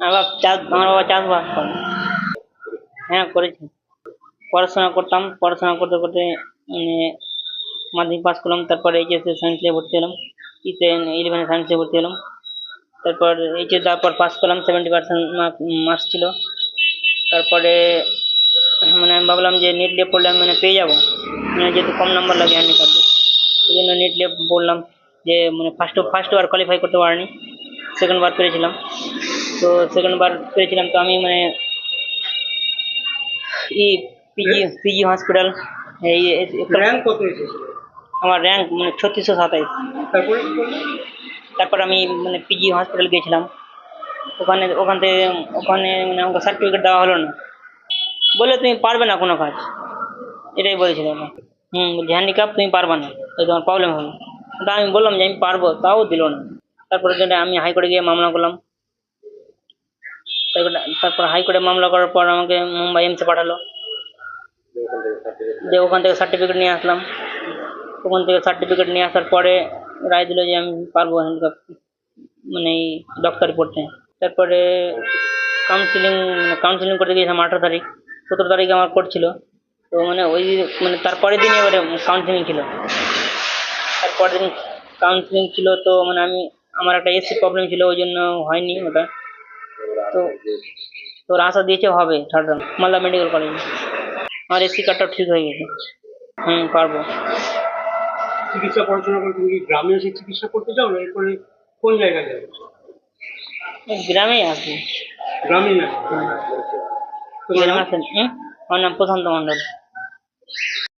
আমার বাবা চাষবাস করে। হ্যাঁ করেছি। পড়াশোনা করতাম, পড়াশোনা করতে করতে মানে মাধ্যমিক পাস করলাম, তারপরে এইচএসে সায়েন্স নিয়ে ভর্তি হলাম, ইলেভেনে সায়েন্স নিয়ে ভর্তি হলাম। তারপর এইচএস দেওয়ার পর পাস করলাম, 70% মার্কস ছিল। তারপরে মানে আমি ভাবলাম যে নেট দিয়ে পড়লে আমি মানে পেয়ে যাবো, মানে যেহেতু কম নাম্বার লাগে হ্যান্ডিক্যাপে, এই জন্য নেট দিয়ে পড়লাম। যে মানে ফার্স্ট বার কোয়ালিফাই করতে পারিনি, সেকেন্ড বার পেরেছিলাম। তো সেকেন্ড বার পেরেছিলাম, তো আমি মানে ই পিজি হসপিটাল এই র্যাঙ্ক কত এসেছিল? আমার র্যাঙ্ক মানে 3627। তারপরে কি করলে? তারপর আমি মানে পিজি হসপিটাল গিয়েছিলাম, ওখানে মানে আমাকে সার্টিফিকেট দেওয়া হলো না, বলে তুমি পারবে না কোনো কাজ, এটাই বলেছিল আমাকে। বলছি হ্যান্ডিক্যাপ, তুমি পারবে না, এই তোমার প্রবলেম হবে। তা আমি বললাম যে আমি পারবো, তাও দিল না। তারপরে জন্য আমি হাইকোর্টে গিয়ে মামলা করলাম। তারপর হাইকোর্টে মামলা করার পর আমাকে মুম্বাই এমসে পাঠালো, যে ওখান থেকে সার্টিফিকেট নিয়ে আসলাম। ওখান থেকে সার্টিফিকেট নিয়ে আসার পরে রায় দিল যে আমি পারবো হ্যান্ডিক্যাপ মানে এই ডক্টরি পড়তে। তারপরে কাউন্সিলিং করতে গিয়েছিলাম 18 তারিখ, 17 তারিখে আমার কোর্ট ছিল। তো মানে ওই মানে তারপরের দিন এবারে কাউন্সিলিং ছিল। তারপরের দিন কাউন্সিলিং ছিল, তো মানে আমার একটা এসি প্রবলেম ছিল, ওই জন্য হয়নি ওটা। তো তোর আশা দিয়েছে হবে ঝাড়গ্রাম মালদা মেডিকেল কলেজে, আমার এসি কার্ডটাও ঠিক হয়ে গেছে। পারবো। চিকিৎসা পড়াশোনা করে তুমি কি গ্রামে এসে চিকিৎসা করতে চাও, না এরপরে কোন জায়গায় যাবে? গ্রামেই আসবো। গ্রামেই না? গ্রামে আসেন। আমার নাম প্রশান্ত মন্ডল।